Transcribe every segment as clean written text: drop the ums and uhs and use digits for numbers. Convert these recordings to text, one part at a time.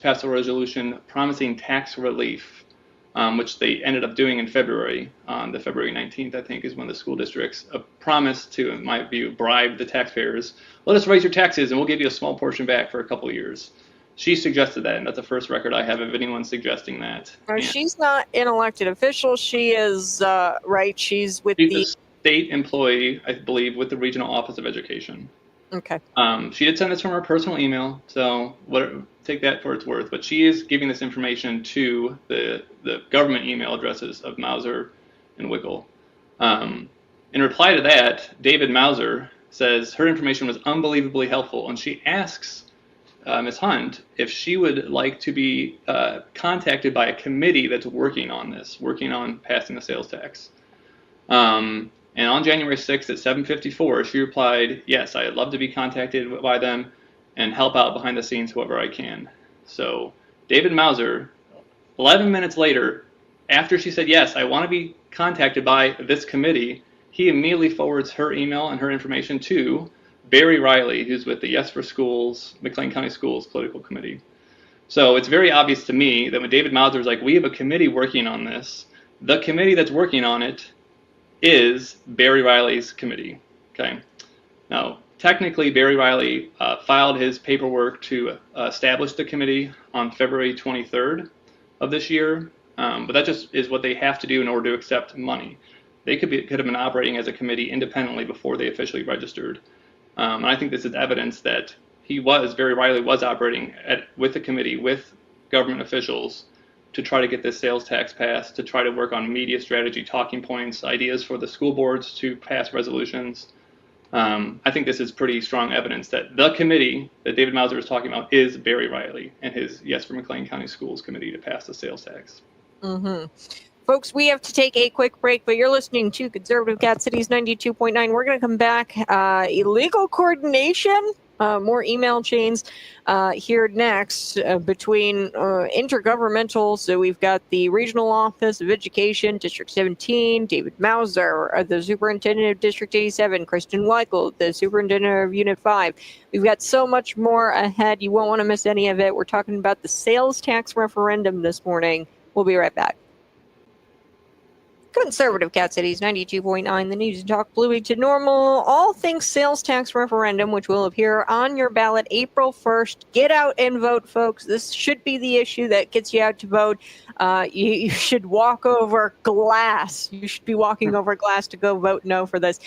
passed a resolution promising tax relief, which they ended up doing in February. On the February 19th, I think, is when the school districts promised to, in my view, bribe the taxpayers. Let us raise your taxes and we'll give you a small portion back for a couple of years. She suggested that, and that's the first record I have of anyone suggesting that. She's not an elected official. She is, right, she's with She's a state employee, I believe, with the Regional Office of Education. Okay. She did send this from her personal email, so take that for its worth. But she is giving this information to the government email addresses of Mauser and Wickel. In reply to that, David Mauser says her information was unbelievably helpful, and she asks Ms. Hunt if she would like to be contacted by a committee that's working on this, working on passing the sales tax. And on January 6th at 7:54, she replied, yes, I'd love to be contacted by them and help out behind the scenes however I can. So David Mauser, 11 minutes later, after she said, yes, I want to be contacted by this committee, he immediately forwards her email and her information to Barry Riley, who's with the Yes for Schools, McLean County Schools Political Committee. So it's very obvious to me that when David Mauser is like, we have a committee working on this, the committee that's working on it is Barry Riley's committee. Okay. Now, technically, Barry Riley filed his paperwork to establish the committee on February 23rd of this year, but that just is what they have to do in order to accept money. They could have been operating as a committee independently before they officially registered. And I think this is evidence that Barry Riley was operating with the committee, with government officials, to try to get this sales tax passed, to try to work on media strategy, talking points, ideas for the school boards to pass resolutions. I think this is pretty strong evidence that the committee that David Mauser is talking about is Barry Riley and his Yes for McLean County Schools committee to pass the sales tax. Mm-hmm. Folks, we have to take a quick break, but you're listening to Conservative Cat Cities 92.9. We're going to come back. Illegal coordination, more email chains here next between intergovernmental. So we've got the Regional Office of Education, District 17, David Mauser, the Superintendent of District 87, Kristen Weichel, the Superintendent of Unit 5. We've got so much more ahead. You won't want to miss any of it. We're talking about the sales tax referendum this morning. We'll be right back. Conservative Cat Cities 92.9, the news and talk Bloomington Normal. All things sales tax referendum, which will appear on your ballot April 1st. Get out and vote, folks. This should be the issue that gets you out to vote. You should walk over glass. You should be walking over glass to go vote no for this.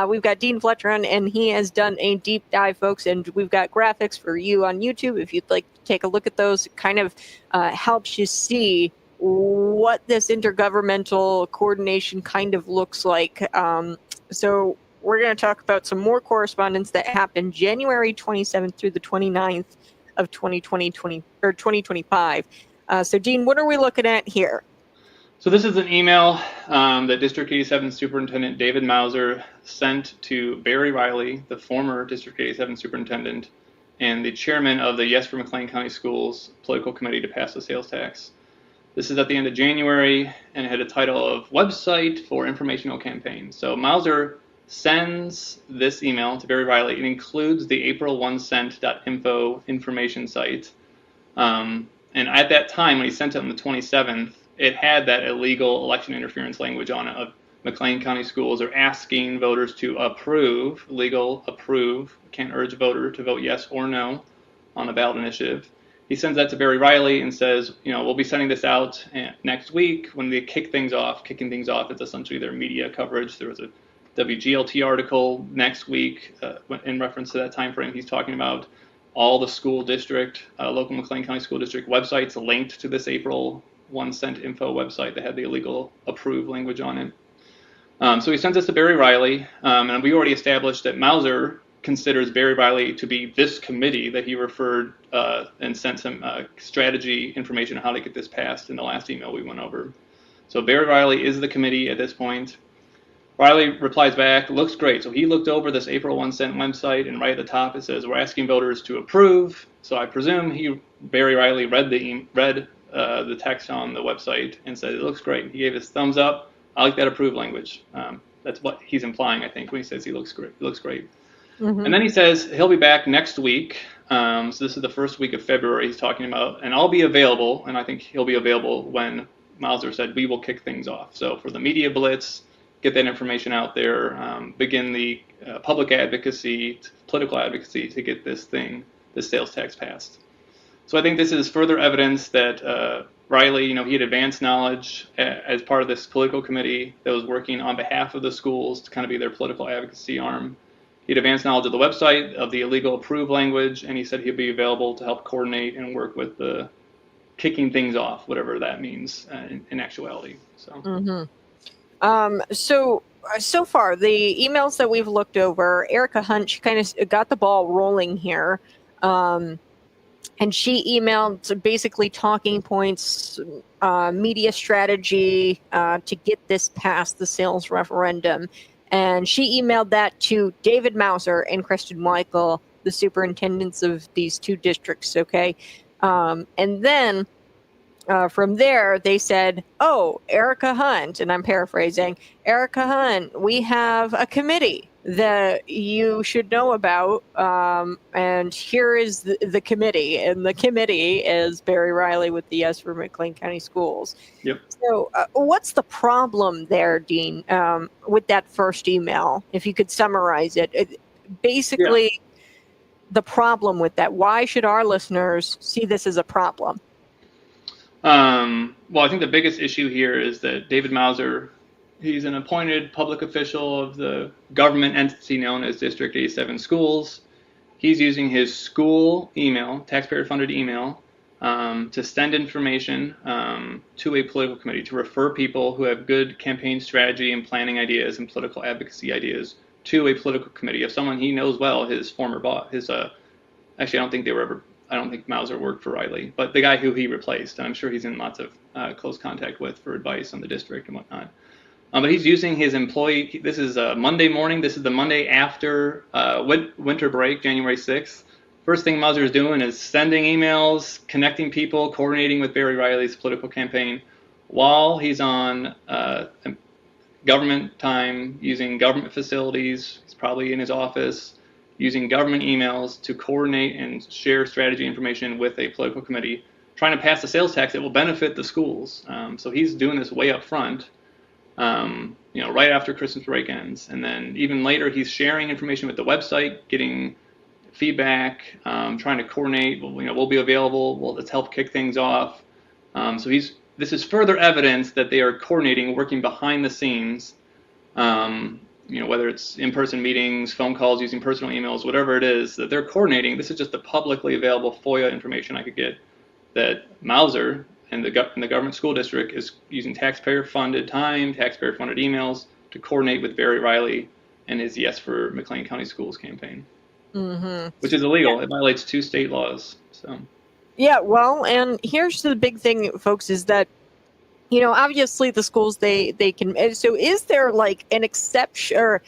We've got Dean Fletcher on, and he has done a deep dive, folks, and we've got graphics for you on YouTube. If you'd like to take a look at those, it kind of helps you see what this intergovernmental coordination kind of looks like. So we're going to talk about some more correspondence that happened January 27th through the 29th of 2025. So Dean, what are we looking at here? So this is an email that District 87 Superintendent David Mauser sent to Barry Riley, the former District 87 Superintendent, and the chairman of the Yes for McLean County Schools Political Committee to pass the sales tax. This is at the end of January, and it had a title of Website for Informational Campaign. So Mauser sends this email to Barry Riley. It includes the april1cent.info information site. And at that time, when he sent it on the 27th, it had that illegal election interference language on it of McLean County Schools are asking voters to approve, can't urge a voter to vote yes or no on the ballot initiative. He sends that to Barry Riley and says, we'll be sending this out next week when they kick things off. Kicking things off is essentially their media coverage. There was a WGLT article next week in reference to that time frame. He's talking about all the school district, local McLean County School District websites linked to this April 1 cent info website that had the illegal approved language on it. So he sends this to Barry Riley, and we already established that Mauser considers Barry Riley to be this committee that he referred and sent some strategy information on how to get this passed in the last email we went over. So Barry Riley is the committee at this point. Riley replies back, looks great. So he looked over this April 1 cent website, and right at the top it says, we're asking voters to approve. So I presume Barry Riley read the text on the website and said, it looks great. He gave his thumbs up. I like that approve language. That's what he's implying, I think, when he says he looks great. Mm-hmm. And then he says he'll be back next week So this is the first week of February he's talking about, and I'll be available, and I think he'll be available when Mauser said we will kick things off. So for the media blitz, get that information out there, begin the public advocacy, political advocacy to get this sales tax passed. So I think this is further evidence that Riley, he had advanced knowledge as part of this political committee that was working on behalf of the schools to kind of be their political advocacy arm. He had advanced knowledge of the website, of the illegal approved language, and he said he'd be available to help coordinate and work with the kicking things off, whatever that means in actuality. So. Mm-hmm. So far, the emails that we've looked over, Erica Hunt, she kind of got the ball rolling here. And she emailed basically talking points, media strategy to get this past the sales referendum. And she emailed that to David Mauser and Kristen Weichel, the superintendents of these two districts, okay? And then from there, they said, oh, Erica Hunt, and I'm paraphrasing, Erica Hunt, we have a committee that you should know about, and here is the committee, and the committee is Barry Riley with the Yes for McLean County Schools. Yep. So what's the problem there, Dean, with that first email, if you could summarize it? Basically, the problem with that, why should our listeners see this as a problem? Well, I think the biggest issue here is that David Mauser, he's an appointed public official of the government entity known as District 87 Schools. He's using his school email, taxpayer-funded email, to send information to a political committee, to refer people who have good campaign strategy and planning ideas and political advocacy ideas to a political committee of someone he knows well, his former boss. Actually, I don't think Mauser worked for Riley, but the guy who he replaced. I'm sure he's in lots of close contact with for advice on the district and whatnot. But he's using his employee. This is Monday morning. This is the Monday after winter break, January 6th. First thing Mauser is doing is sending emails, connecting people, coordinating with Barry Riley's political campaign while he's on government time, using government facilities. He's probably in his office, using government emails to coordinate and share strategy information with a political committee, trying to pass a sales tax that will benefit the schools. So he's doing this way up front, right after Christmas break ends. And then even later, he's sharing information with the website, getting feedback, trying to coordinate. We'll be available. Let's help kick things off. So this is further evidence that they are coordinating, working behind the scenes. Whether it's in-person meetings, phone calls, using personal emails, whatever it is, that they're coordinating. This is just the publicly available FOIA information I could get, that Mauser and the government school district is using taxpayer-funded time, taxpayer-funded emails to coordinate with Barry Riley and his Yes for McLean County Schools campaign, which is illegal. Yeah. It violates 2 state laws. So. Yeah, well, and here's the big thing, folks, is that obviously the schools they can. So is there like an exception or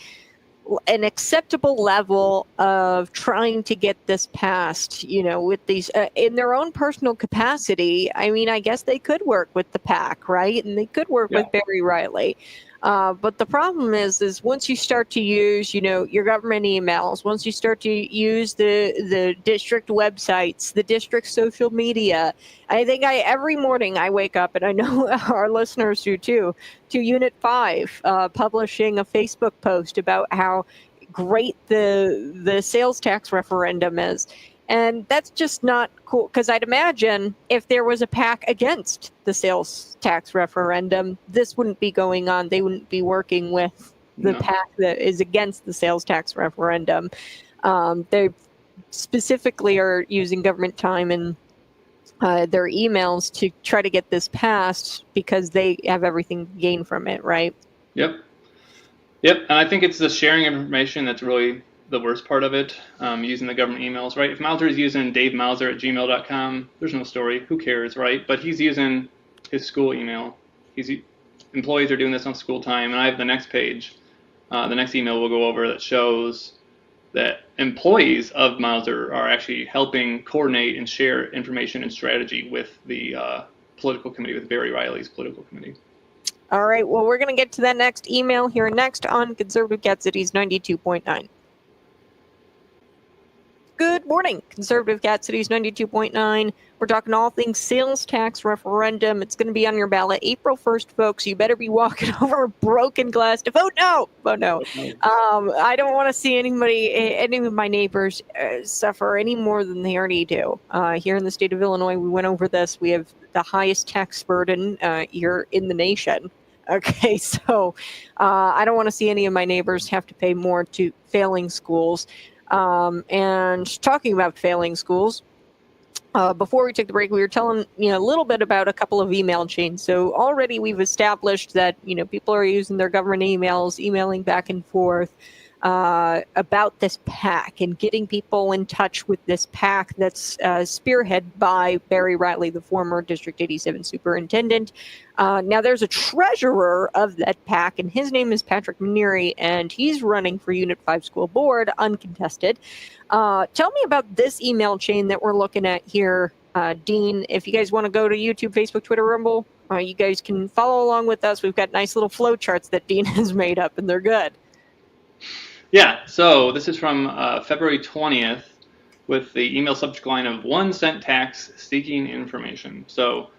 an acceptable level of trying to get this passed, with these in their own personal capacity? I mean, I guess they could work with the PAC, right? And they could work with Barry Riley. But the problem is once you start to use, your government emails, once you start to use the district websites, the district social media, I think every morning I wake up, and I know our listeners do too, to Unit 5 publishing a Facebook post about how great the sales tax referendum is. And that's just not cool, because I'd imagine if there was a PAC against the sales tax referendum, this wouldn't be going on. They wouldn't be working with the PAC that is against the sales tax referendum. They specifically are using government time and their emails to try to get this passed because they have everything gained from it, right? Yep. And I think it's the sharing of information that's really the worst part of it, using the government emails, right? If Mauser is using davemauser@gmail.com, there's no story. Who cares, right? But he's using his school email. Employees are doing this on school time, and I have the next page. The next email we'll go over that shows that employees of Mauser are actually helping coordinate and share information and strategy with the political committee, with Barry Riley's political committee. All right. Well, we're going to get to that next email here next on Conservative Cat Cities 92.9. Good morning, Conservative Cat Cities 92.9. We're talking all things sales tax referendum. It's going to be on your ballot April 1st, folks. You better be walking over broken glass to vote no. Vote no. I don't want to see any of my neighbors suffer any more than they already do. Here in the state of Illinois, we went over this. We have the highest tax burden here in the nation. Okay, so I don't want to see any of my neighbors have to pay more to failing schools. And talking about failing schools, before we took the break, we were telling a little bit about a couple of email chains. So already we've established that people are using their government emails, emailing back and forth about this PAC and getting people in touch with this PAC that's spearheaded by Barry Riley, the former District 87 superintendent. Now there's a treasurer of that PAC, and his name is Patrick Manieri, and he's running for Unit 5 school board, uncontested. Tell me about this email chain that we're looking at here, Dean. If you guys want to go to YouTube, Facebook, Twitter, Rumble, you guys can follow along with us. We've got nice little flow charts that Dean has made up, and they're good. Yeah, so this is from February 20th with the email subject line of 1 cent tax seeking information. So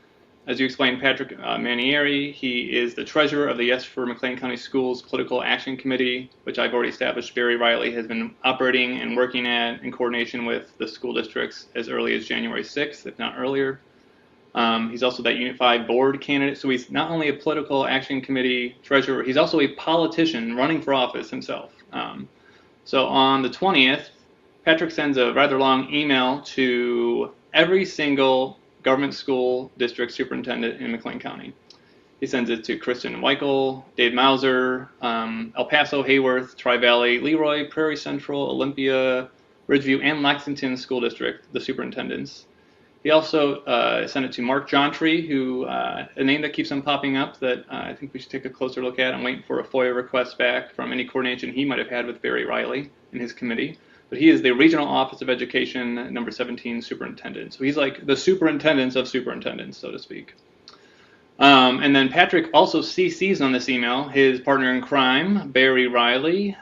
as you explained, Patrick Manieri, he is the treasurer of the Yes for McLean County Schools Political Action Committee, which I've already established Barry Riley has been operating and working at in coordination with the school districts as early as January 6th, if not earlier. He's also that Unit 5 board candidate, so he's not only a political action committee treasurer, he's also a politician running for office himself. So on the 20th, Patrick sends a rather long email to every single government school district superintendent in McLean County. He sends it to Kristen Weichel, Dave Mauser, El Paso, Hayworth, Tri-Valley, Leroy, Prairie Central, Olympia, Ridgeview, and Lexington School District, the superintendents. He also sent it to Mark Jontry, who a name that keeps on popping up that I think we should take a closer look at. I'm waiting for a FOIA request back from any coordination he might have had with Barry Riley and his committee. But he is the Regional Office of Education number 17 superintendent. So he's like the superintendent of superintendents, so to speak. And then Patrick also CCs on this email his partner in crime, Barry Riley.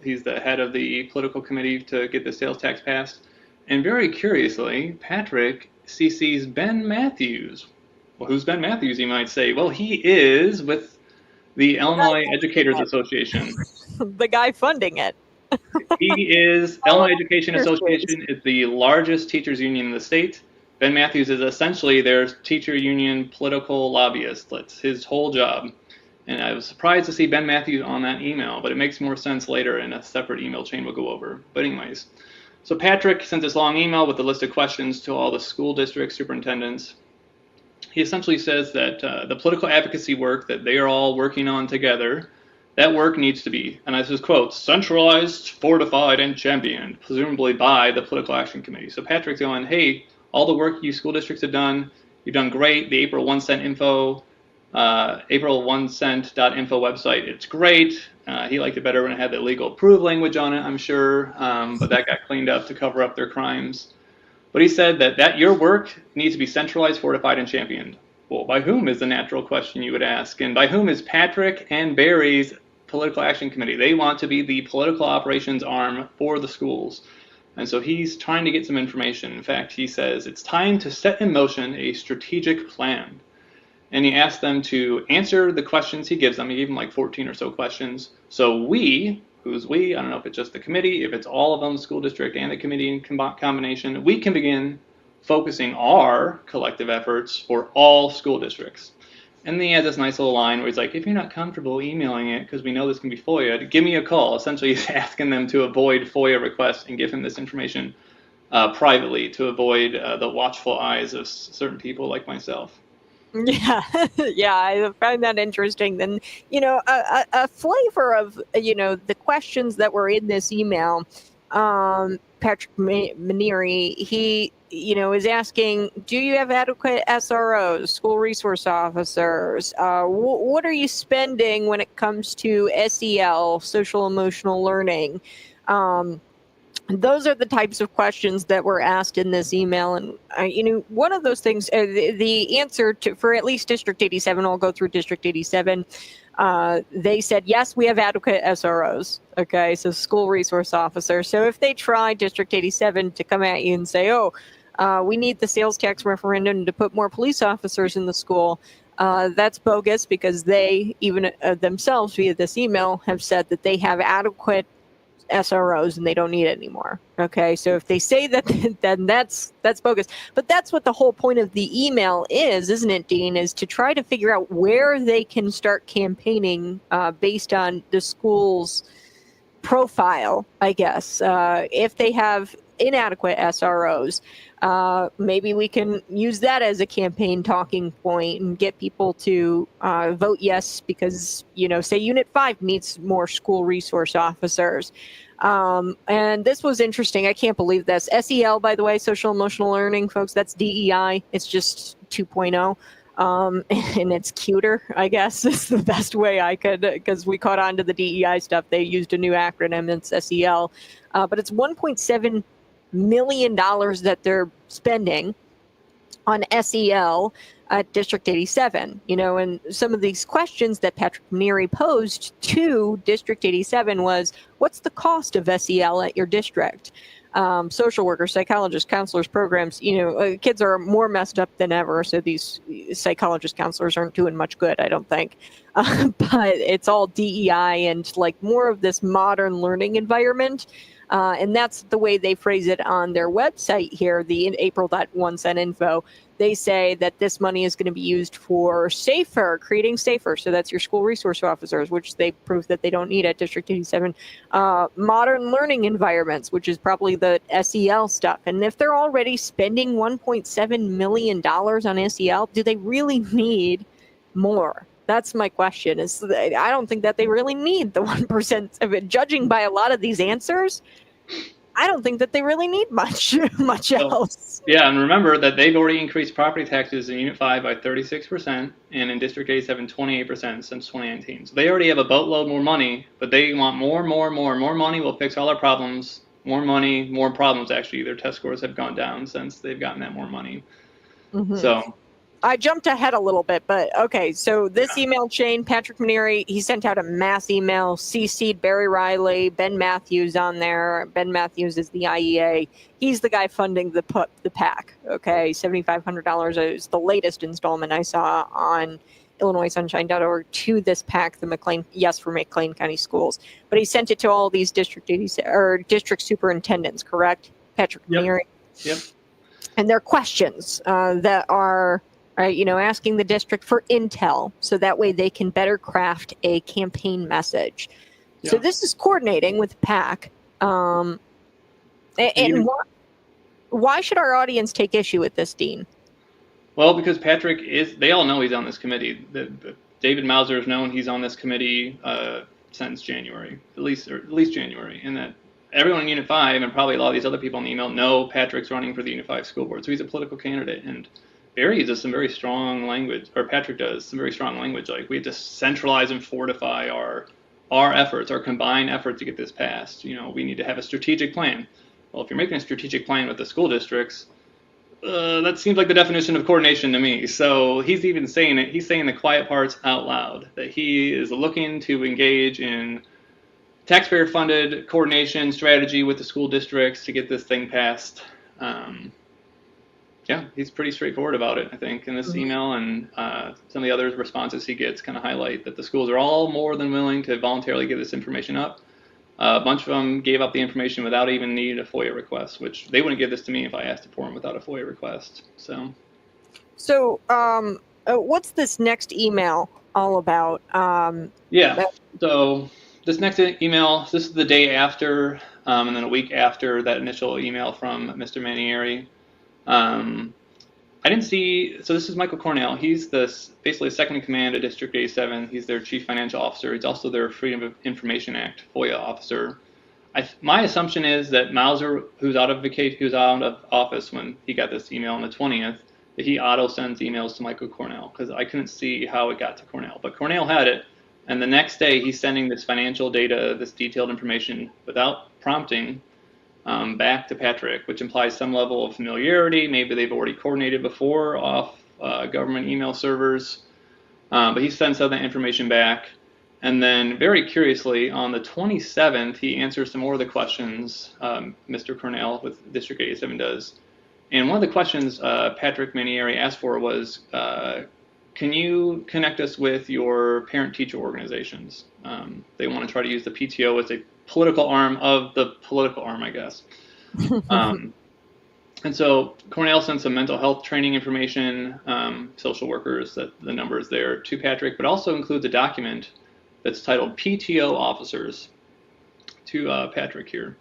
He's the head of the political committee to get the sales tax passed. And very curiously, Patrick CCs Ben Matthews. Well, who's Ben Matthews, you might say? Well, he is with the Illinois Educators Association. The guy funding it. He is, Illinois Education Association is the largest teachers union in the state. Ben Matthews is essentially their teacher union political lobbyist. That's his whole job. And I was surprised to see Ben Matthews on that email, but it makes more sense later in a separate email chain we'll go over. But anyways, so Patrick sent this long email with a list of questions to all the school district superintendents. He essentially says that the political advocacy work that they are all working on together, that work needs to be, and this is quote, centralized, fortified, and championed, presumably by the Political Action Committee. So Patrick's going, hey, all the work you school districts have done, you've done great. The April 1 cent info, April1cent.info website, it's great. He liked it better when it had the legal approved language on it, I'm sure, but that got cleaned up to cover up their crimes. But he said that your work needs to be centralized, fortified, and championed. Well, by whom is the natural question you would ask? And by whom is Patrick and Barry's Political Action Committee? They want to be the political operations arm for the schools. And so he's trying to get some information. In fact, he says it's time to set in motion a strategic plan. And he asked them to answer the questions he gives them. He gave them like 14 or so questions. So we, who's we? I don't know if it's just the committee, if it's all of them, the school district and the committee in combination, we can begin focusing our collective efforts for all school districts. And then he has this nice little line where he's like, if you're not comfortable emailing it, because we know this can be FOIA'd, give me a call. Essentially, he's asking them to avoid FOIA requests and give him this information privately to avoid the watchful eyes of certain people like myself. Yeah, yeah, I find that interesting. Then, a flavor of, the questions that were in this email, Patrick Manieri, he, is asking, do you have adequate SROs, school resource officers? What are you spending when it comes to SEL, social emotional learning? those are the types of questions that were asked in this email. And, one of those things, the answer for at least District 87, I'll go through District 87. They said, yes, we have adequate SROs. Okay, so school resource officers. So if they try District 87 to come at you and say, we need the sales tax referendum to put more police officers in the school, that's bogus, because they, even themselves via this email, have said that they have adequate SROs and they don't need it anymore. Okay, so if they say that, then that's bogus. But that's what the whole point of the email is, isn't it, Dean? Is to try to figure out where they can start campaigning based on the school's profile, I guess. If they have inadequate SROs, maybe we can use that as a campaign talking point and get people to vote yes because, say Unit 5 needs more school resource officers. And this was interesting. I can't believe this. SEL, by the way, social emotional learning, folks, that's DEI. It's just 2.0. And it's cuter, I guess, is the best way I could, because we caught on to the DEI stuff. They used a new acronym, it's SEL. But it's $1.7 million that they're spending on SEL at District 87, and some of these questions that Patrick Neary posed to District 87 was, what's the cost of SEL at your district? Social workers, psychologists, counselors, programs, kids are more messed up than ever. So these psychologist counselors aren't doing much good, I don't think. But it's all DEI and like more of this modern learning environment. And that's the way they phrase it on their website here, the April.1cent.info. They say that this money is going to be used for creating safer. So that's your school resource officers, which they prove that they don't need at District 87. Modern learning environments, which is probably the SEL stuff. And if they're already spending $1.7 million on SEL, do they really need more? That's my question. I don't think that they really need the 1% of it. Judging by a lot of these answers, I don't think that they really need much else. Yeah, and remember that they've already increased property taxes in Unit 5 by 36% and in District 87 28% since 2019. So they already have a boatload more money, but they want more money will fix all our problems. More money, more problems, actually. Their test scores have gone down since they've gotten that more money. Mm-hmm. So I jumped ahead a little bit, but okay. So this email chain, Patrick Neary, he sent out a mass email, CC'd Barry Riley, Ben Matthews on there. Ben Matthews is the IEA. He's the guy funding the PAC. Okay, $7,500 is the latest installment I saw on IllinoisSunshine.org to this PAC, the McLean County Schools. But he sent it to all these district superintendents, correct? Patrick Neary. Yep. And they're questions that are asking the district for intel, so that way they can better craft a campaign message. Yeah. So this is coordinating with PAC. And why should our audience take issue with this, Dean? Well, because Patrick they all know he's on this committee. David Mauser has known he's on this committee since January, at least January, and that everyone in Unit 5 and probably a lot of these other people in the email know Patrick's running for the Unit 5 school board, so he's a political candidate. And Barry does some very strong language, or Patrick does some very strong language, like we have to centralize and fortify our efforts, our combined efforts to get this passed. We need to have a strategic plan. Well, if you're making a strategic plan with the school districts, that seems like the definition of coordination to me. So he's even saying it. He's saying the quiet parts out loud, that he is looking to engage in taxpayer-funded coordination strategy with the school districts to get this thing passed. He's pretty straightforward about it, I think, in this email, and some of the other responses he gets kind of highlight that the schools are all more than willing to voluntarily give this information up. A bunch of them gave up the information without even needing a FOIA request, which they wouldn't give this to me if I asked it for them without a FOIA request. So what's this next email all about? So this next email, this is the day after, and then a week after that initial email from Mr. Manieri. I didn't see, so this is Michael Cornell. He's basically second in command at District 87. He's their chief financial officer. He's also their Freedom of Information Act FOIA officer. My assumption is that Mauser, who's out of office when he got this email on the 20th, that he auto sends emails to Michael Cornell, because I couldn't see how it got to Cornell. But Cornell had it, and the next day he's sending this financial data, this detailed information without prompting back to Patrick, which implies some level of familiarity. Maybe they've already coordinated before off government email servers. But he sends some of that information back. And then, very curiously, on the 27th, he answers some more of the questions Mr. Cornell with District 87 does. And one of the questions Patrick Manieri asked for was, can you connect us with your parent-teacher organizations? They want to try to use the PTO as a political arm of the political arm, I guess. And so Cornell sent some mental health training information, social workers, that the numbers there, to Patrick, but also includes a document that's titled PTO Officers to Patrick here.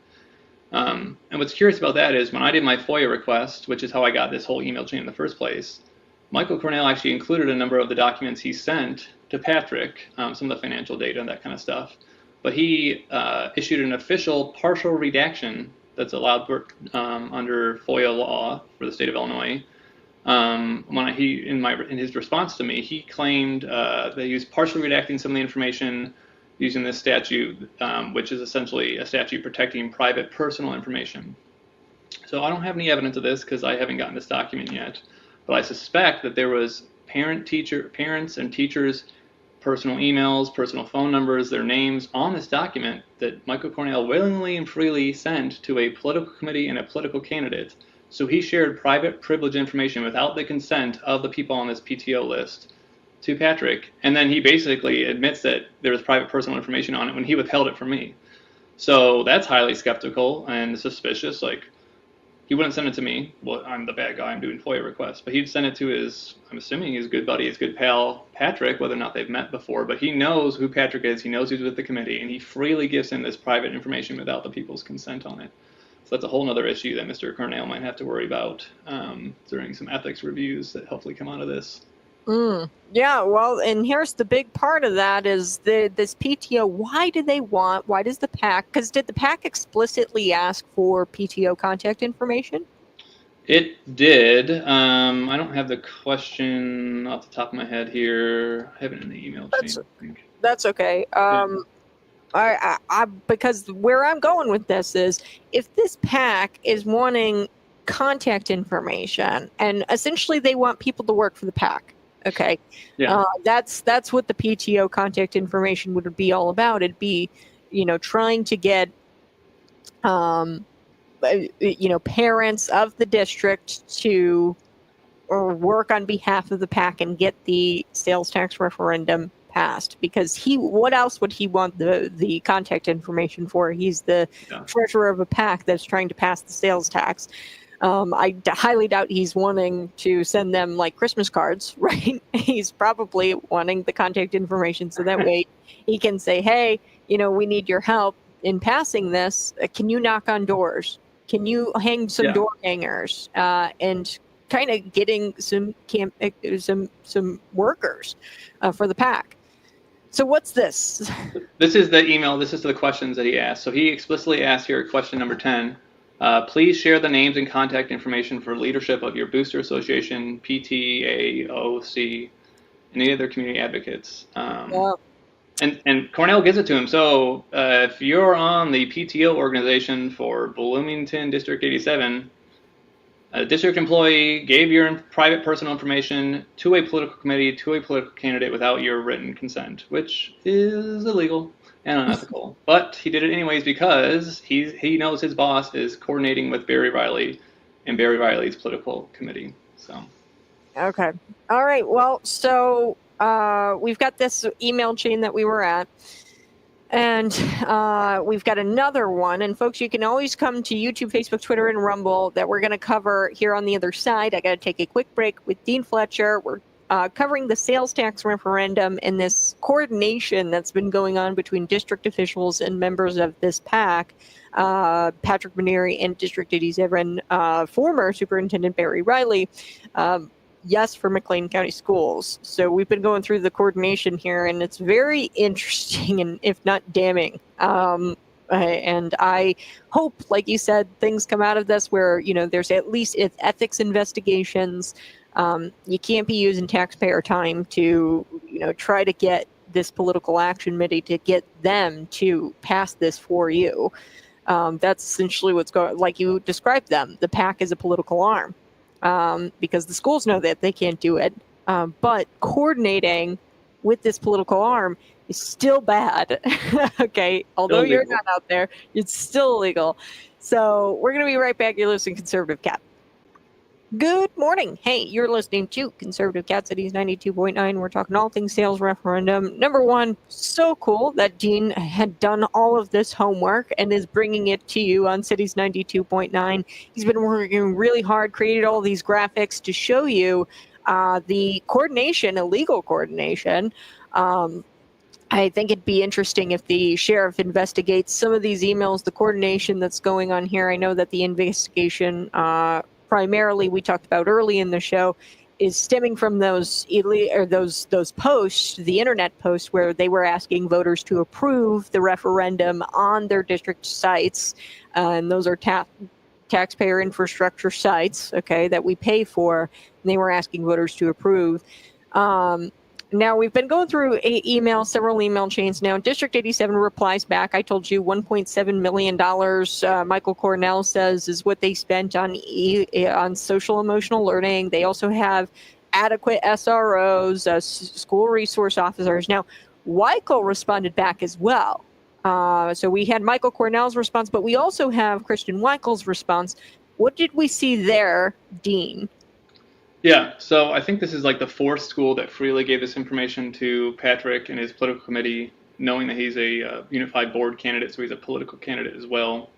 And what's curious about that is when I did my FOIA request, which is how I got this whole email chain in the first place, Michael Cornell actually included a number of the documents he sent to Patrick, some of the financial data and that kind of stuff. But he issued an official partial redaction that's allowed under FOIA law for the state of Illinois. When in his response to me, he claimed that he was partially redacting some of the information using this statute, which is essentially a statute protecting private personal information. So I don't have any evidence of this because I haven't gotten this document yet, but I suspect that there was parents and teachers' personal emails, personal phone numbers, their names on this document that Michael Cornell willingly and freely sent to a political committee and a political candidate. So he shared private privilege information without the consent of the people on this PTO list to Patrick, and then he basically admits that there was private personal information on it when he withheld it from me. So that's highly skeptical and suspicious. Like, he wouldn't send it to me. Well, I'm the bad guy. I'm doing FOIA requests. But he'd send it to his, I'm assuming his good buddy, his good pal, Patrick, whether or not they've met before. But he knows who Patrick is. He knows who's with the committee. And he freely gives him this private information without the people's consent on it. So that's a whole other issue that Mr. Cornell might have to worry about during some ethics reviews that hopefully come out of this. Yeah, well, and here's the big part of that is this PTO. Why does the PAC, because did the PAC explicitly ask for PTO contact information? It did. I don't have the question off the top of my head here. I have it in the email chain, I think. That's okay. I because where I'm going with this is if this PAC is wanting contact information and essentially they want people to work for the PAC. Okay. Yeah. That's what the PTO contact information would be all about. It'd be, trying to get, parents of the district to work on behalf of the PAC and get the sales tax referendum passed. Because what else would he want the contact information for? He's the treasurer of a PAC that's trying to pass the sales tax. I highly doubt he's wanting to send them like Christmas cards, right? He's probably wanting the contact information so that way he can say, hey, we need your help in passing this. Can you knock on doors? Can you hang some door hangers? And kind of getting some workers for the PAC. So what's this? This is the email. This is the questions that he asked. So he explicitly asked here at question number 10, please share the names and contact information for leadership of your booster association, PTAOC, and any other community advocates. And Cornell gives it to him. So if you're on the PTO organization for Bloomington District 87, a district employee gave your private personal information to a political committee, to a political candidate without your written consent, which is illegal and unethical. But he did it anyways because he knows his boss is coordinating with Barry Riley and Barry Riley's political committee. So. Okay. All right. Well, so we've got this email chain that we were at. And we've got another one. And folks, you can always come to YouTube, Facebook, Twitter, and Rumble that we're going to cover here on the other side. I got to take a quick break with Dean Fletcher. We're covering the sales tax referendum and this coordination that's been going on between district officials and members of this PAC, Patrick Manieri and District 87, former Superintendent Barry Riley. Yes, for McLean County Schools. So we've been going through the coordination here, and it's very interesting and if not damning. And I hope, like you said, things come out of this where, there's at least ethics investigations. You can't be using taxpayer time to, try to get this political action committee to get them to pass this for you. That's essentially what's going, like you described them. The PAC is a political arm, because the schools know that they can't do it. But coordinating with this political arm is still bad. Okay. Although you're Illegal. not out there, it's still illegal. So we're going to be right back. You're listening to Conservative Cat. Good morning. Hey, you're listening to Conservative Cat Cities 92.9. We're talking all things sales referendum. Number one, so cool that Dean had done all of this homework and is bringing it to you on Cities 92.9. He's been working really hard, created all these graphics to show you the coordination, illegal coordination. I think it'd be interesting if the sheriff investigates some of these emails, the coordination that's going on here. I know that the investigation, primarily we talked about early in the show, is stemming from those posts, the internet posts where they were asking voters to approve the referendum on their district sites, and those are taxpayer infrastructure sites, okay, that we pay for. And they were asking voters to approve. Now, we've been going through several email chains now. District 87 replies back. I told you $1.7 million, Michael Cornell says, is what they spent on social emotional learning. They also have adequate SROs, school resource officers. Now, Weichel responded back as well. So we had Michael Cornell's response, but we also have Christian Weichel's response. What did we see there, Dean? Yeah, so I think this is like the fourth school that freely gave this information to Patrick and his political committee, knowing that he's a unified board candidate, so he's a political candidate as well.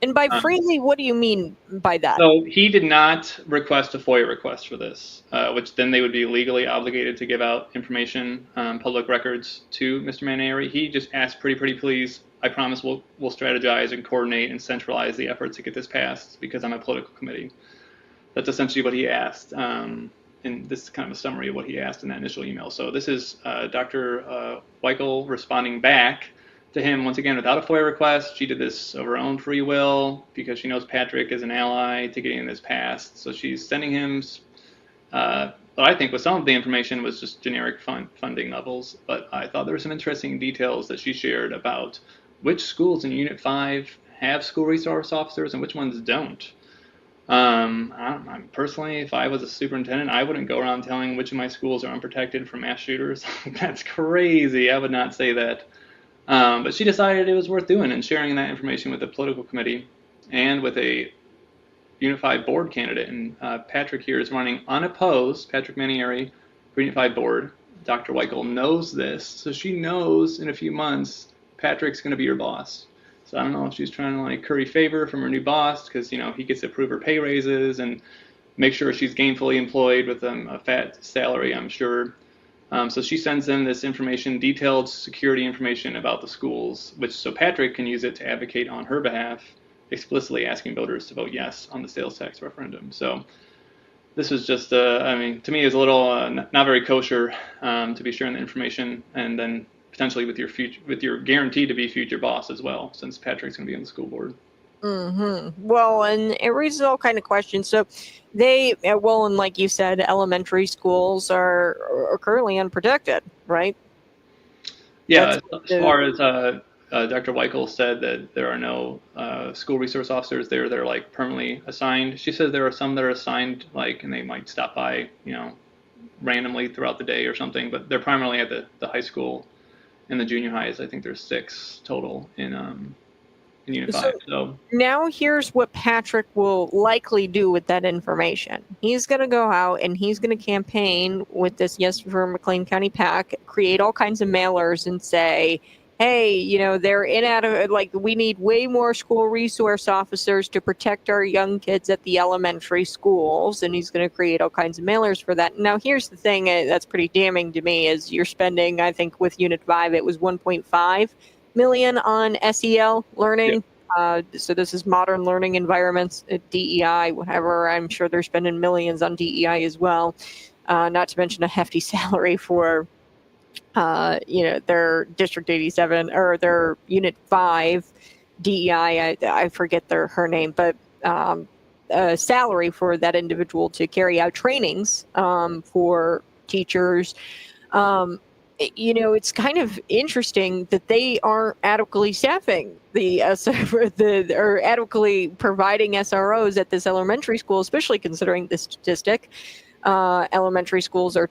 And by freely, what do you mean by that? So he did not request a FOIA request for this, which then they would be legally obligated to give out information, public records to Mr. Manieri. He just asked, pretty please, I promise we'll strategize and coordinate and centralize the efforts to get this passed because I'm a political committee. That's essentially what he asked, and this is kind of a summary of what he asked in that initial email. So this is Dr. Weichel responding back to him, once again, without a FOIA request. She did this of her own free will because she knows Patrick is an ally to getting this passed. So she's sending him, what I think with some of the information was just generic funding levels, but I thought there were some interesting details that she shared about which schools in Unit 5 have school resource officers and which ones don't. Personally, if I was a superintendent, I wouldn't go around telling which of my schools are unprotected from mass shooters. That's crazy. I would not say that. But she decided it was worth doing and sharing that information with the political committee and with a unified board candidate. And Patrick here is running unopposed, Patrick Manieri, for unified board. Dr. Weichel knows this, so she knows in a few months Patrick's going to be your boss. So I don't know if she's trying to like curry favor from her new boss because he gets to approve her pay raises and make sure she's gainfully employed with a fat salary, I'm sure. So she sends them this information, detailed security information about the schools, so Patrick can use it to advocate on her behalf, explicitly asking voters to vote yes on the sales tax referendum. So this was just, to me, is a little not very kosher to be sharing the information and then potentially with your guaranteed to be future boss as well, since Patrick's going to be on the school board. Mm-hmm. Well, and it raises all kind of questions. So and like you said, elementary schools are currently unprotected, right? Yeah, as far as Dr. Weichel said that there are no school resource officers there that are like permanently assigned. She says there are some that are assigned, like, and they might stop by, randomly throughout the day or something, but they're primarily at the high school and the junior highs. I think there's 6 total in Unit 5. So now here's what Patrick will likely do with that information. He's going to go out and he's going to campaign with this Yes for McLean County PAC, create all kinds of mailers and say, hey, they're inadequate. Like, we need way more school resource officers to protect our young kids at the elementary schools. And he's going to create all kinds of mailers for that. Now, here's the thing that's pretty damning to me is you're spending, I think with Unit 5, it was $1.5 million on SEL learning. Yep. So this is modern learning environments, DEI, whatever. I'm sure they're spending millions on DEI as well. Not to mention a hefty salary for their District 87 or their Unit 5 DEI, I forget her name, but salary for that individual to carry out trainings for teachers. it's kind of interesting that they aren't adequately staffing or adequately providing SROs at this elementary school, especially considering the statistic. Elementary schools are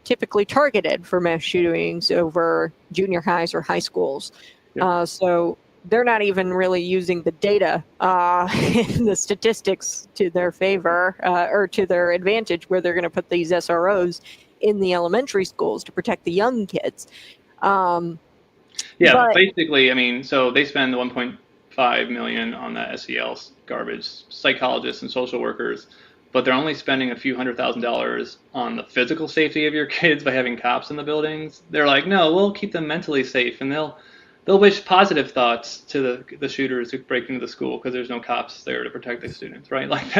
typically targeted for mass shootings over junior highs or high schools. Yep. So they're not even really using the data in the statistics to their favor or to their advantage, where they're going to put these SROs in the elementary schools to protect the young kids. But basically, I mean, so they spend the 1.5 million on the SEL garbage, psychologists and social workers, but they're only spending a few $100,000 on the physical safety of your kids by having cops in the buildings. They're like, no, we'll keep them mentally safe, and they'll wish positive thoughts to the shooters who break into the school because there's no cops there to protect the students, right? Like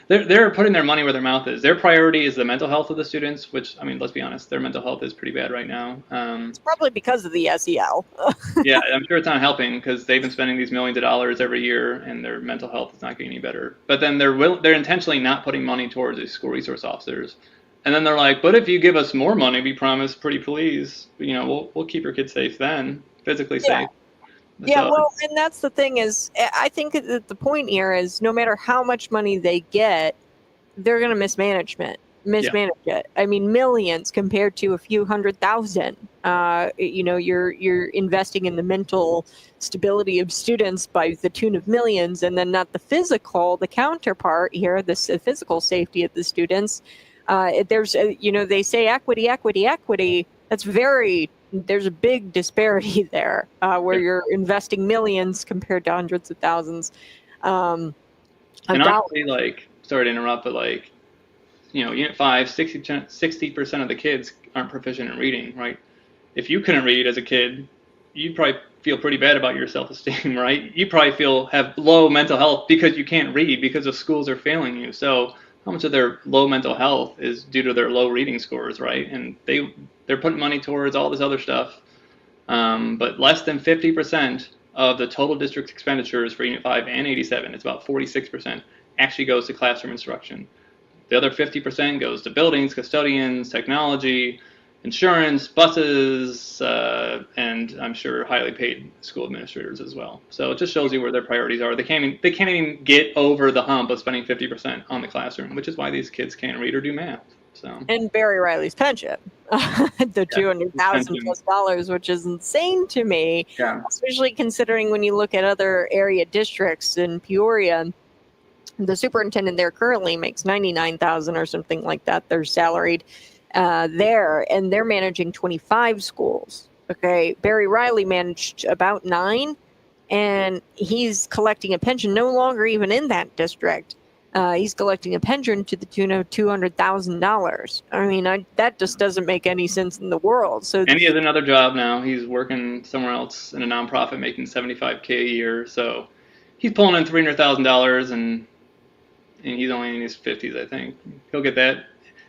they're putting their money where their mouth is. Their priority is the mental health of the students, which, I mean, let's be honest, their mental health is pretty bad right now. It's probably because of the SEL. Yeah, I'm sure it's not helping because they've been spending these millions of dollars every year and their mental health is not getting any better. But then they're intentionally not putting money towards these school resource officers. And then they're like, but if you give us more money, we promise, pretty please, we'll keep your kids safe then. Physically safe. Yeah, well, and that's the thing is, I think that the point here is no matter how much money they get, they're going to mismanage it. I mean, millions compared to a few 100,000. You're investing in the mental stability of students by the tune of millions, and then not the counterpart here, the physical safety of the students. They say equity. There's a big disparity there where you're investing millions compared to hundreds of thousands. And honestly, sorry to interrupt, but Unit 5, 60% of the kids aren't proficient in reading, right? If you couldn't read as a kid, you'd probably feel pretty bad about your self-esteem, right? You probably have low mental health because you can't read because the schools are failing you. So how much of their low mental health is due to their low reading scores, right? And they're putting money towards all this other stuff. But less than 50% of the total district expenditures for Unit 5 and 87, it's about 46%, actually goes to classroom instruction. The other 50% goes to buildings, custodians, technology, insurance, buses, and I'm sure highly paid school administrators as well. So it just shows you where their priorities are. They can't even get over the hump of spending 50% on the classroom, which is why these kids can't read or do math. So. And Barry Riley's pension, the $200,000+, which is insane to me, especially considering when you look at other area districts in Peoria. The superintendent there currently makes $99,000 or something like that. They're salaried there, and they're managing 25 schools. Okay, Barry Riley managed about 9, and he's collecting a pension no longer even in that district. He's collecting a pension to the tune of $200,000. I mean, that just doesn't make any sense in the world. And he has another job now. He's working somewhere else in a nonprofit, making $75,000 a year. So he's pulling in $300,000, and he's only in his 50s, I think. He'll get that.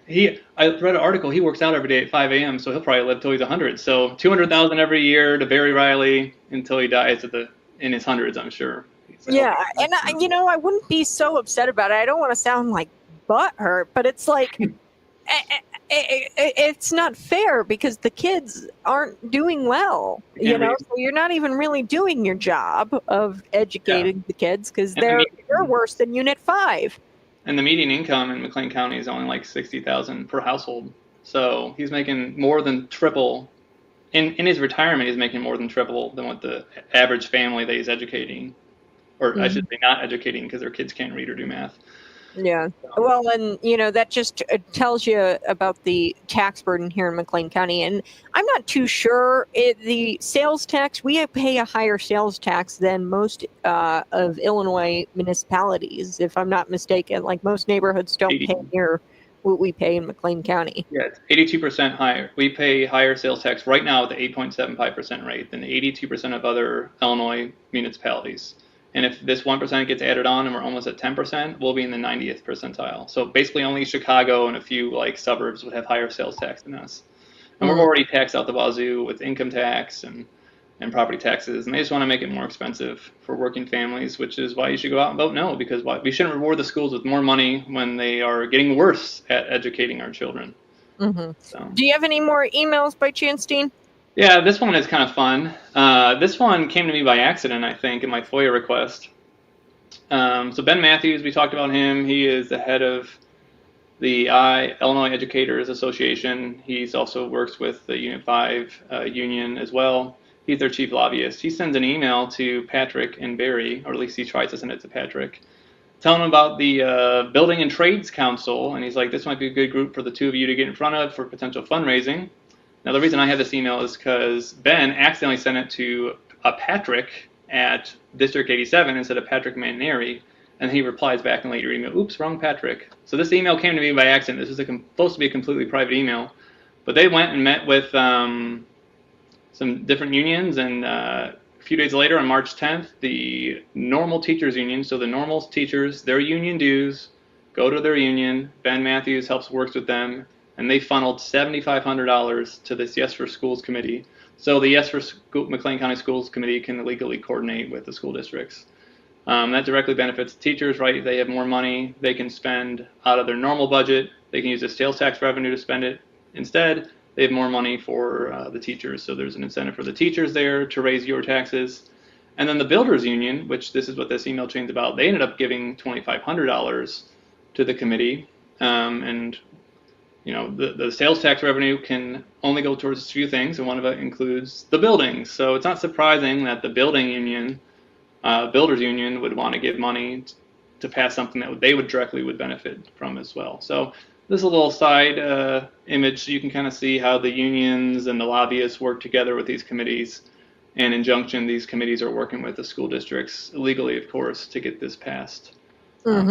I read an article. He works out every day at 5 a.m., so he'll probably live till he's 100. So $200,000 every year to Barry Riley until he dies in his hundreds, I'm sure. Yeah, and I wouldn't be so upset about it. I don't want to sound like butthurt, but it's like it's not fair because the kids aren't doing well. So you're not even really doing your job of educating the kids because they're worse than Unit 5. And the median income in McLean County is only like $60,000 per household. So he's making more than triple. In his retirement, he's making more than triple than what the average family that he's educating. Or I should say not educating because their kids can't read or do math. Yeah. Well, and, that just tells you about the tax burden here in McLean County. And I'm not too sure. The sales tax, we pay a higher sales tax than most of Illinois municipalities, if I'm not mistaken. Like most neighborhoods don't pay near what we pay in McLean County. Yeah, it's 82% higher. We pay higher sales tax right now at the 8.75% rate than 82% of other Illinois municipalities. And if this 1% gets added on and we're almost at 10%, we'll be in the 90th percentile. So basically only Chicago and a few suburbs would have higher sales tax than us. And we're already taxed out the wazoo with income tax and property taxes. And they just want to make it more expensive for working families, which is why you should go out and vote no, because we shouldn't reward the schools with more money when they are getting worse at educating our children. Mm-hmm. So. Do you have any more emails by chance, Dean? Yeah, this one is kind of fun. This one came to me by accident, I think, in my FOIA request. So Ben Matthews, we talked about him. He is the head of the Illinois Educators Association. He's also works with the Unit 5 union as well. He's their chief lobbyist. He sends an email to Patrick and Barry, or at least he tries to send it to Patrick, telling him about the Building and Trades Council, and he's like, this might be a good group for the two of you to get in front of for potential fundraising. Now, the reason I have this email is because Ben accidentally sent it to a Patrick at District 87 instead of Patrick Maneri, and he replies back in later email, oops, wrong Patrick. So this email came to me by accident. This is supposed to be a completely private email, but they went and met with some different unions, and a few days later, on March 10th, the normal teachers union, so the normal teachers, their union dues go to their union. Ben Matthews works with them, and they funneled $7,500 to this Yes for Schools committee. So the Yes for McLean County Schools committee can legally coordinate with the school districts. That directly benefits teachers, right? They have more money they can spend out of their normal budget. They can use the sales tax revenue to spend it. Instead, they have more money for the teachers. So there's an incentive for the teachers there to raise your taxes. And then the builders union, which this is what this email chain's about, they ended up giving $2,500 to the committee. And you know, the sales tax revenue can only go towards a few things, and one of it includes the buildings. So it's not surprising that the builders union would want to give money to pass something that they would benefit from as well. So this is a little side image, so you can kind of see how the unions and the lobbyists work together with these committees. And in junction, these committees are working with the school districts, legally, of course, to get this passed. So a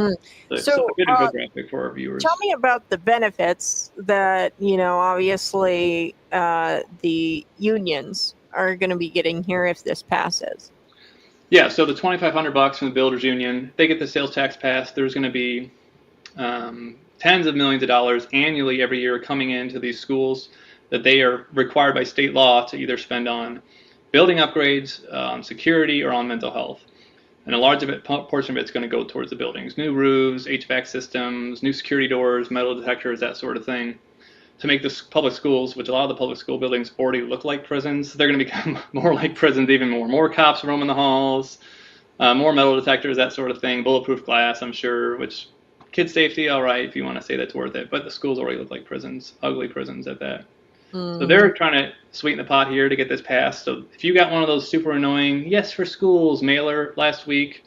good infographic for our viewers. Tell me about the benefits that, obviously the unions are going to be getting here if this passes. Yeah, so the $2,500 from the builders union, they get the sales tax passed. There's going to be tens of millions of dollars annually every year coming into these schools that they are required by state law to either spend on building upgrades, on security, or on mental health. And a large portion of it's going to go towards the buildings, new roofs, HVAC systems, new security doors, metal detectors, that sort of thing, to make the public schools, which a lot of the public school buildings already look like prisons, they're going to become more like prisons, even more cops roaming the halls, more metal detectors, that sort of thing, bulletproof glass, I'm sure, which kid safety, all right, if you want to say that's worth it, but the schools already look like prisons, ugly prisons at that. So they're trying to sweeten the pot here to get this passed. So if you got one of those super annoying Yes for Schools mailer last week,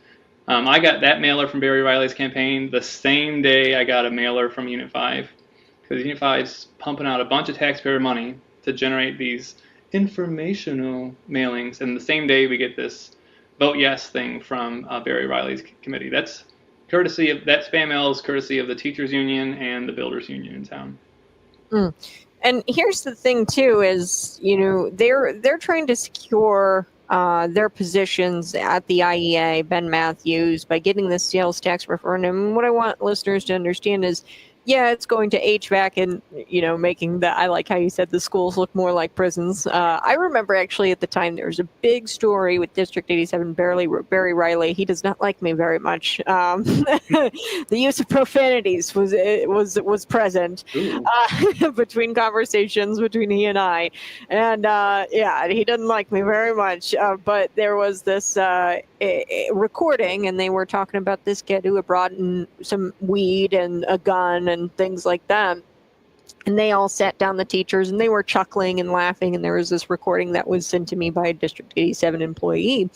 I got that mailer from Barry Riley's campaign the same day I got a mailer from Unit 5, because Unit 5's pumping out a bunch of taxpayer money to generate these informational mailings, and the same day we get this vote yes thing from Barry Riley's committee. That's courtesy of that spam mail is courtesy of the teachers union and the builders union in town. And here's the thing too is, they're trying to secure their positions at the IEA, Ben Matthews, by getting the sales tax referendum. What I want listeners to understand is, yeah, it's going to HVAC and, making I like how you said the schools look more like prisons. I remember actually at the time there was a big story with District 87, Barry Riley. He does not like me very much. The use of profanities was present between conversations between he and I. And he didn't like me very much. But there was this recording, and they were talking about this kid who had brought in some weed and a gun and things like that. And they all sat down, the teachers, and they were chuckling and laughing. And there was this recording that was sent to me by a District 87 employee.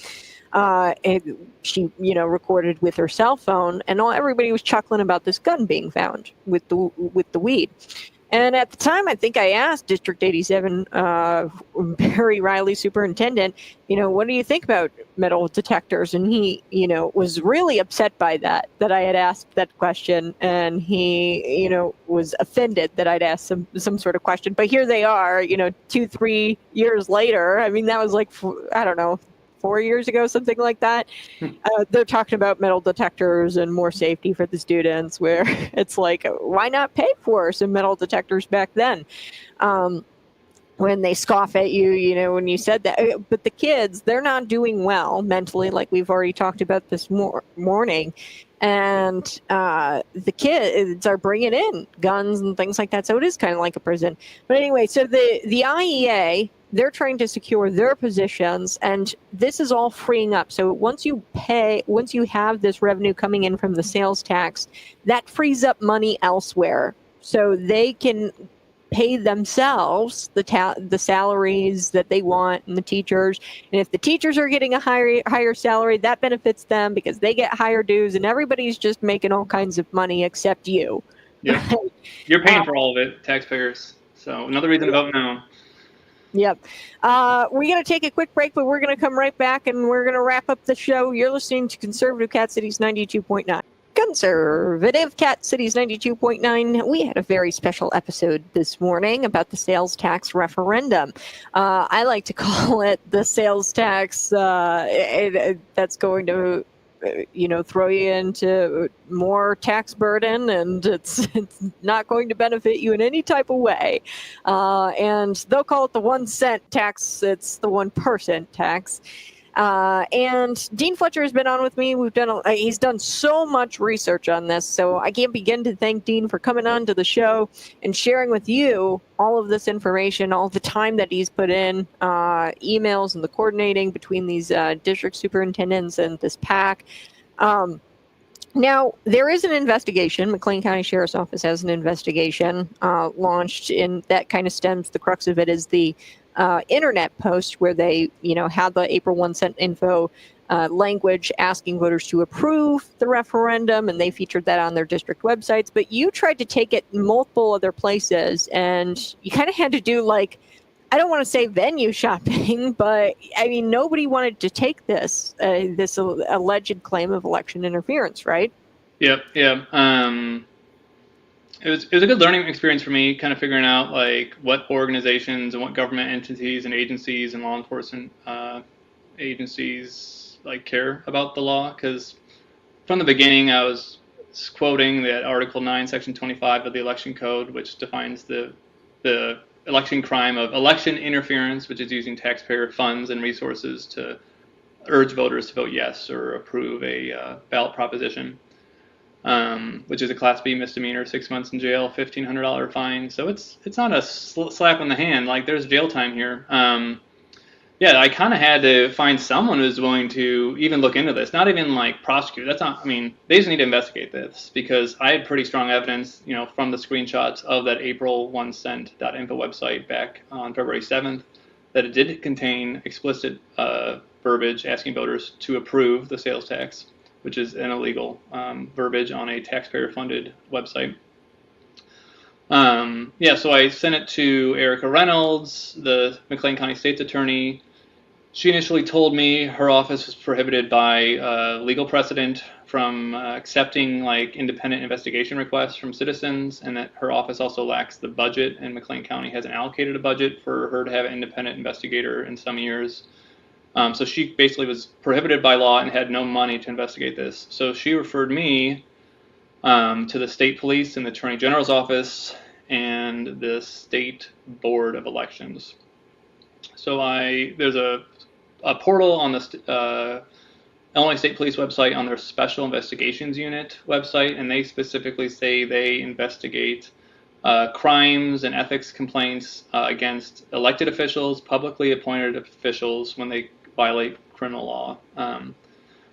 And she, recorded with her cell phone, and everybody was chuckling about this gun being found with the weed. And at the time, I think I asked District 87, Barry Riley, superintendent, what do you think about metal detectors? And he, was really upset by that I had asked that question. And he, was offended that I'd asked some sort of question. But here they are, 2-3 years later. I mean, that was like, I don't know, 4 years ago, something like that. They're talking about metal detectors and more safety for the students, where it's like, why not pay for some metal detectors back then? When they scoff at you, when you said that. But the kids, they're not doing well mentally, like we've already talked about this morning. and the kids are bringing in guns and things like that. So it is kind of like a prison. But anyway, so the IEA, they're trying to secure their positions, and this is all freeing up. So once you have this revenue coming in from the sales tax, that frees up money elsewhere. So they can pay themselves the salaries that they want, and the teachers. And if the teachers are getting a higher salary, that benefits them because they get higher dues, and everybody's just making all kinds of money except you. Yep. You're paying for all of it, taxpayers. So another reason to vote no. Yep. We're going to take a quick break, but we're going to come right back and we're going to wrap up the show. You're listening to Conservative Cat Cities 92.9. Conservative Cat Cities 92.9. We had a very special episode this morning about the sales tax referendum. I like to call it the sales tax that's going to throw you into more tax burden, and it's not going to benefit you in any type of way. And they'll call it the 1 cent tax. It's the 1% tax. And Dean Fletcher has been on with me. He's done so much research on this, so I can't begin to thank Dean for coming on to the show and sharing with you all of this information, all the time that he's put in, emails and the coordinating between these district superintendents and this PAC. Now, there is an investigation. McLean County Sheriff's Office has an investigation launched, and that kind of stems, the crux of it is the internet post where they, had the April 1 cent info language asking voters to approve the referendum, and they featured that on their district websites. But you tried to take it multiple other places, and you kind of had to do, like, I don't want to say venue shopping, but I mean, nobody wanted to take this alleged claim of election interference, right? Yep. Yeah. It was a good learning experience for me, kind of figuring out like what organizations and what government entities and agencies and law enforcement agencies like care about the law. Because from the beginning, I was quoting that Article 9, Section 25 of the Election Code, which defines the election crime of election interference, which is using taxpayer funds and resources to urge voters to vote yes or approve a ballot proposition. Which is a Class B misdemeanor, 6 months in jail, $1,500 fine. So it's not a slap on the hand. Like, there's jail time here. Yeah, I kind of had to find someone who's willing to even look into this. Not even like prosecute. That's not. I mean, they just need to investigate this, because I had pretty strong evidence, from the screenshots of that April 1cent.info website back on February 7th, that it did contain explicit verbiage asking voters to approve the sales tax, which is an illegal verbiage on a taxpayer-funded website. So I sent it to Erica Reynolds, the McLean County State's attorney. She initially told me her office was prohibited by legal precedent from accepting like independent investigation requests from citizens, and that her office also lacks the budget, and McLean County hasn't allocated a budget for her to have an independent investigator in some years. So she basically was prohibited by law and had no money to investigate this. So she referred me to the state police and the attorney general's office and the state board of elections. So there's a portal on the Illinois State Police website on their Special Investigations Unit website, and they specifically say they investigate crimes and ethics complaints against elected officials, publicly appointed officials, when they violate criminal law.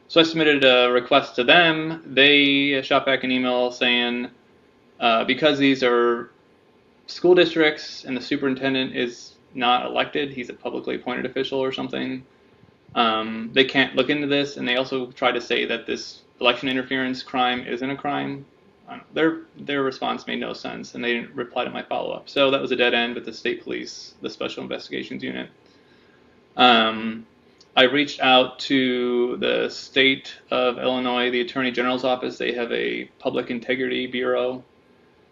So I submitted a request to them. They shot back an email saying, because these are school districts and the superintendent is not elected, he's a publicly appointed official or something, they can't look into this. And they also try to say that this election interference crime isn't a crime. Their response made no sense, and they didn't reply to my follow-up. So that was a dead end with the state police, the Special Investigations Unit. I reached out to the state of Illinois, the Attorney General's office. They have a Public Integrity Bureau.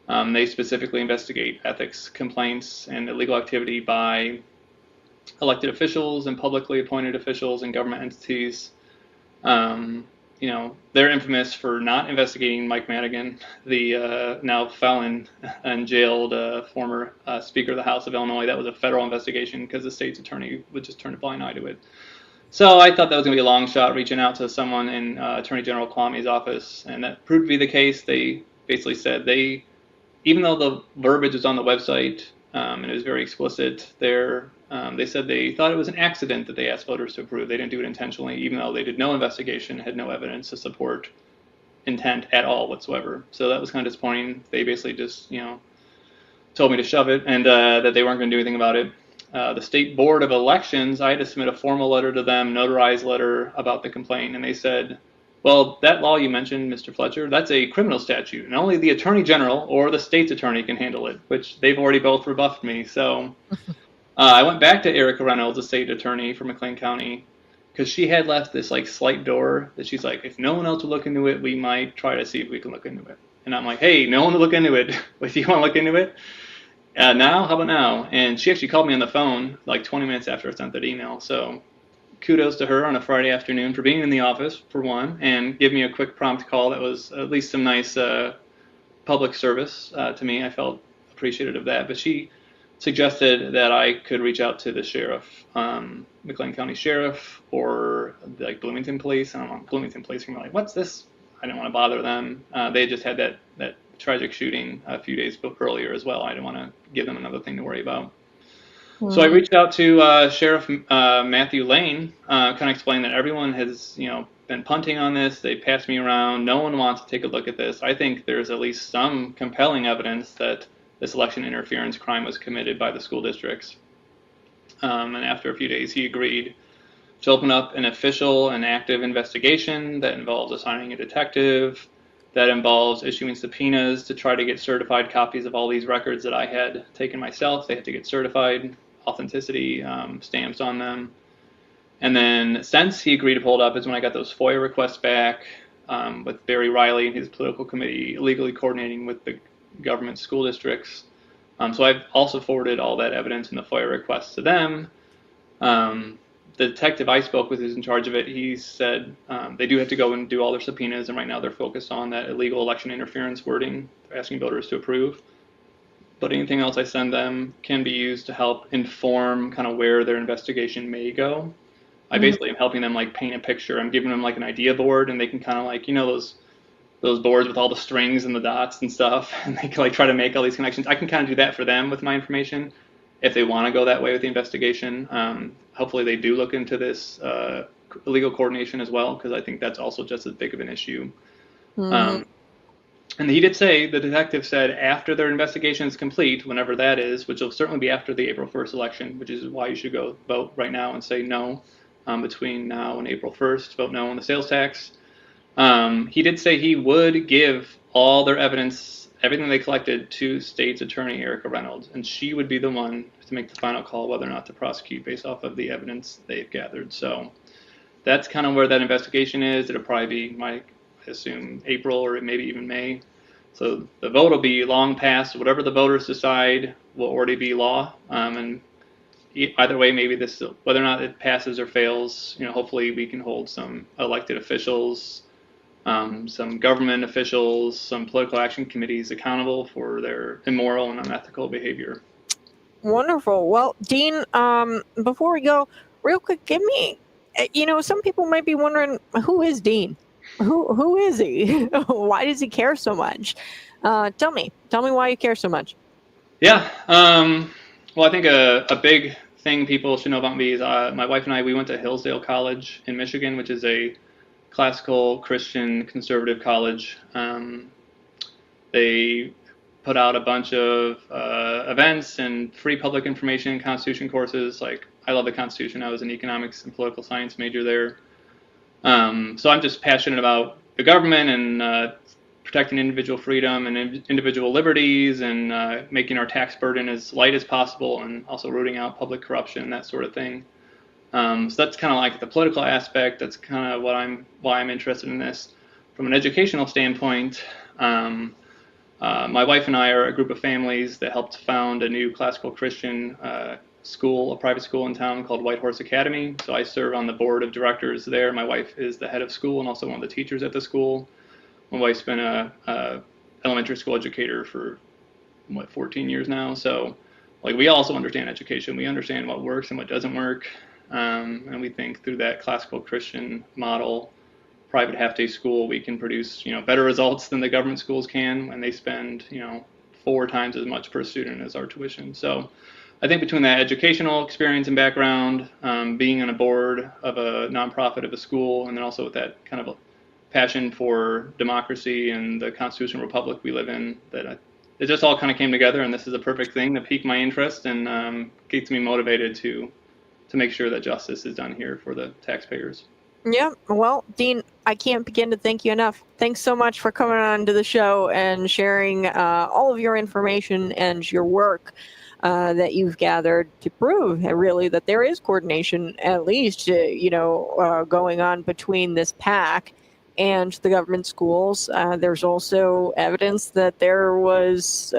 They specifically investigate ethics complaints and illegal activity by elected officials and publicly appointed officials and government entities. They're infamous for not investigating Mike Madigan, the now felon and jailed former Speaker of the House of Illinois. That was a federal investigation because the state's attorney would just turn a blind eye to it. So I thought that was going to be a long shot, reaching out to someone in Attorney General Kwame's office, and that proved to be the case. They basically said even though the verbiage was on the website and it was very explicit there, they said they thought it was an accident that they asked voters to approve. They didn't do it intentionally, even though they did no investigation, had no evidence to support intent at all whatsoever. So that was kind of disappointing. They basically just, told me to shove it and that they weren't going to do anything about it. The State Board of Elections, I had to submit a formal letter to them, notarized letter about the complaint, and they said, well, that law you mentioned, Mr. Fletcher, that's a criminal statute, and only the Attorney General or the state's attorney can handle it, which they've already both rebuffed me. So I went back to Erica Reynolds, the state attorney for McLean County, because she had left this slight door that she's like, if no one else will look into it, we might try to see if we can look into it. And I'm like, hey, no one will look into it. If you want to look into it? Now? How about now? And she actually called me on the phone 20 minutes after I sent that email. So kudos to her on a Friday afternoon for being in the office, for one, and give me a quick prompt call that was at least some nice public service to me. I felt appreciative of that. But she suggested that I could reach out to the sheriff, McLean County Sheriff, or Bloomington Police. And I'm on Bloomington Police, and I'm like, what's this? I didn't want to bother them. They just had that tragic shooting a few days earlier as well. I didn't want to give them another thing to worry about. So I reached out to Sheriff Matthew Lane, kind of explained that everyone has, been punting on this. They passed me around. No one wants to take a look at this. I think there's at least some compelling evidence that this election interference crime was committed by the school districts. And after a few days, he agreed to open up an official and active investigation that involves assigning a detective, that involves issuing subpoenas to try to get certified copies of all these records that I had taken myself. They had to get certified, authenticity stamps on them. And then since he agreed to pull it up is when I got those FOIA requests back with Barry Riley and his political committee illegally coordinating with the government school districts. So I've also forwarded all that evidence in the FOIA requests to them. The detective I spoke with who's in charge of it, he said they do have to go and do all their subpoenas, and right now they're focused on that illegal election interference wording, asking voters to approve. But anything else I send them can be used to help inform kind of where their investigation may go. I basically am helping them paint a picture. I'm giving them an idea board, and they can kind of those boards with all the strings and the dots and stuff, and they can try to make all these connections. I can kind of do that for them with my information if they want to go that way with the investigation. Hopefully they do look into this illegal coordination as well, because I think that's also just as big of an issue. And he did say, the detective said, after their investigation is complete, whenever that is, which will certainly be after the April 1st election, which is why you should go vote right now and say no between now and April 1st, vote no on the sales tax. He did say he would give all their evidence, everything they collected, to state's attorney, Erica Reynolds, and she would be the one to make the final call whether or not to prosecute based off of the evidence they've gathered. So that's kind of where that investigation is. It'll probably be, I assume, April or maybe even May. So the vote will be long past. Whatever the voters decide will already be law. And either way, maybe this, whether or not it passes or fails, hopefully we can hold some elected officials, some government officials, some political action committees accountable for their immoral and unethical behavior. Wonderful. Well, Dean, before we go, real quick, give me, some people might be wondering, who is Dean? Who is he? Why does he care so much? Tell me why you care so much. Yeah. Well, I think a big thing people should know about me is my wife and I, we went to Hillsdale College in Michigan, which is a classical Christian conservative college. They put out a bunch of events and free public information and Constitution courses. I love the Constitution. I was an economics and political science major there. So I'm just passionate about the government and protecting individual freedom and individual liberties and making our tax burden as light as possible, and also rooting out public corruption, that sort of thing. So that's kind of the political aspect. That's kind of why I'm interested in this. From an educational standpoint, my wife and I are a group of families that helped found a new classical Christian school, a private school in town called White Horse Academy. So I serve on the board of directors there. My wife is the head of school and also one of the teachers at the school. My wife's been a elementary school educator for 14 years now. So we also understand education. We understand what works and what doesn't work. And we think through that classical Christian model, private half-day school, we can produce, better results than the government schools can when they spend, 4 times as much per student as our tuition. So I think between that educational experience and background, being on a board of a nonprofit of a school, and then also with that kind of a passion for democracy and the constitutional republic we live in, that it just all kind of came together, and this is a perfect thing to pique my interest and gets me motivated to make sure that justice is done here for the taxpayers. Yeah, well, Dean, I can't begin to thank you enough. Thanks so much for coming on to the show and sharing all of your information and your work that you've gathered to prove really that there is coordination, at least, going on between this PAC and the government schools. There's also evidence that there was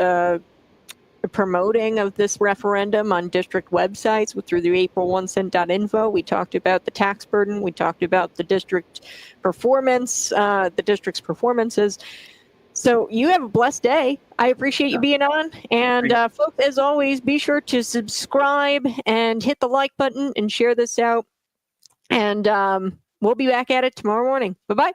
promoting of this referendum on district websites through the april1cent.info. We talked about the tax burden. We talked about the district performance, the district's performances. So you have a blessed day. I appreciate you being on. And folks, as always, be sure to subscribe and hit the like button and share this out. And we'll be back at it tomorrow morning. Bye-bye.